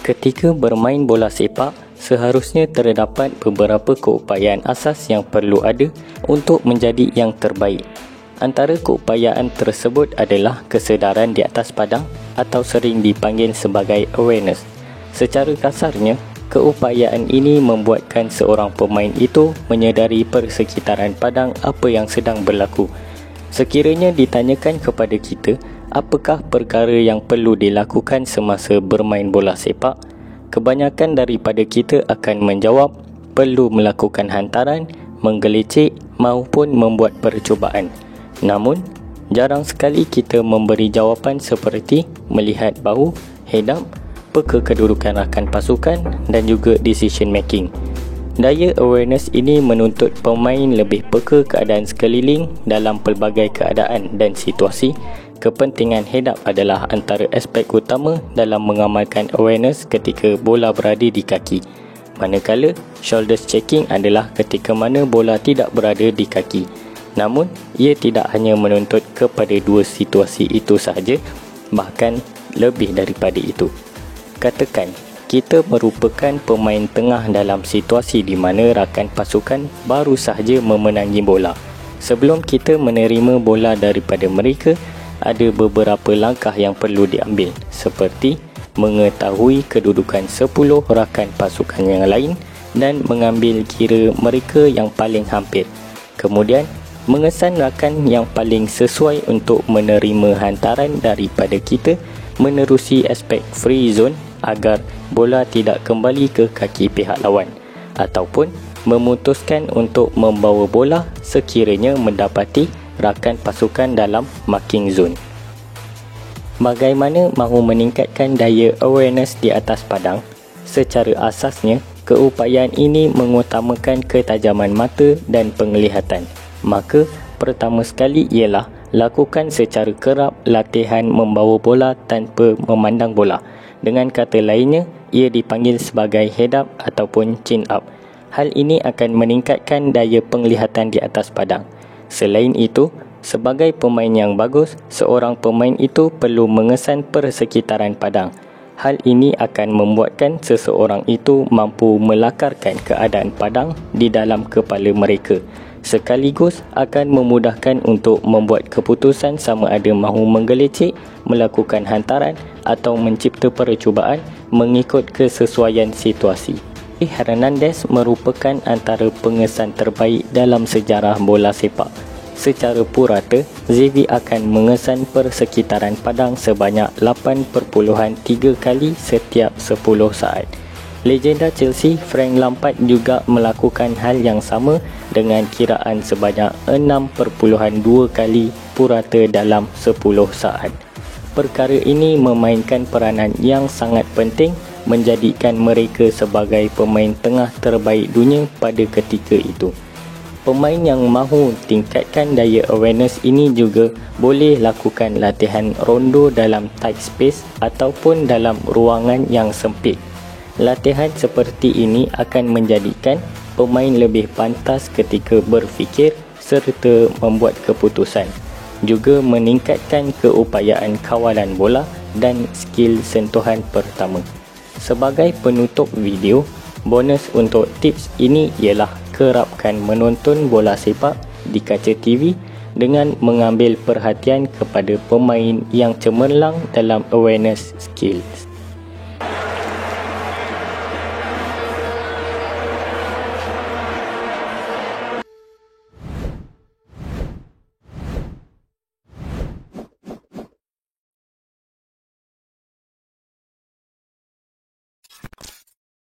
Ketika bermain bola sepak, seharusnya terdapat beberapa keupayaan asas yang perlu ada untuk menjadi yang terbaik. Antara keupayaan tersebut adalah kesedaran di atas padang atau sering dipanggil sebagai awareness. Secara kasarnya, keupayaan ini membuatkan seorang pemain itu menyedari persekitaran padang apa yang sedang berlaku. Sekiranya ditanyakan kepada kita, apakah perkara yang perlu dilakukan semasa bermain bola sepak? Kebanyakan daripada kita akan menjawab perlu melakukan hantaran, menggelecek maupun membuat percubaan. Namun, jarang sekali kita memberi jawapan seperti melihat bahu, head up, peka kedudukan rakan pasukan dan juga decision making. Daya awareness ini menuntut pemain lebih peka keadaan sekeliling dalam pelbagai keadaan dan situasi. Kepentingan head up adalah antara aspek utama dalam mengamalkan awareness ketika bola berada di kaki. Manakala shoulders checking adalah ketika mana bola tidak berada di kaki. Namun, ia tidak hanya menuntut kepada dua situasi itu sahaja, bahkan lebih daripada itu. Katakan, kita merupakan pemain tengah dalam situasi di mana rakan pasukan baru sahaja memenangi bola. Sebelum kita menerima bola daripada mereka, ada beberapa langkah yang perlu diambil, seperti mengetahui kedudukan 10 rakan pasukan yang lain dan mengambil kira mereka yang paling hampir. Kemudian, mengesan rakan yang paling sesuai untuk menerima hantaran daripada kita menerusi aspek free zone agar bola tidak kembali ke kaki pihak lawan, ataupun memutuskan untuk membawa bola sekiranya mendapati rakan pasukan dalam marking zone. Bagaimana mahu meningkatkan daya awareness di atas padang? Secara asasnya, keupayaan ini mengutamakan ketajaman mata dan penglihatan. Maka, pertama sekali ialah lakukan secara kerap latihan membawa bola tanpa memandang bola. Dengan kata lainnya, ia dipanggil sebagai head up ataupun chin up. Hal ini akan meningkatkan daya penglihatan di atas padang. Selain itu, sebagai pemain yang bagus, seorang pemain itu perlu mengesan persekitaran padang. Hal ini akan membuatkan seseorang itu mampu melakarkan keadaan padang di dalam kepala mereka. Sekaligus akan memudahkan untuk membuat keputusan sama ada mahu menggelecek, melakukan hantaran atau mencipta percubaan mengikut kesesuaian situasi. Hernandez merupakan antara pengesan terbaik dalam sejarah bola sepak. Secara purata, Xavi akan mengesan persekitaran padang sebanyak 8.3 kali setiap 10 saat. Legenda Chelsea Frank Lampard juga melakukan hal yang sama dengan kiraan sebanyak 6.2 kali purata dalam 10 saat. Perkara ini memainkan peranan yang sangat penting menjadikan mereka sebagai pemain tengah terbaik dunia pada ketika itu. Pemain yang mahu tingkatkan daya awareness ini juga boleh lakukan latihan rondo dalam tight space ataupun dalam ruangan yang sempit. Latihan seperti ini akan menjadikan pemain lebih pantas ketika berfikir serta membuat keputusan. Juga meningkatkan keupayaan kawalan bola dan skil sentuhan pertama. Sebagai penutup video, bonus untuk tips ini ialah kerapkan menonton bola sepak di kaca TV dengan mengambil perhatian kepada pemain yang cemerlang dalam awareness skills.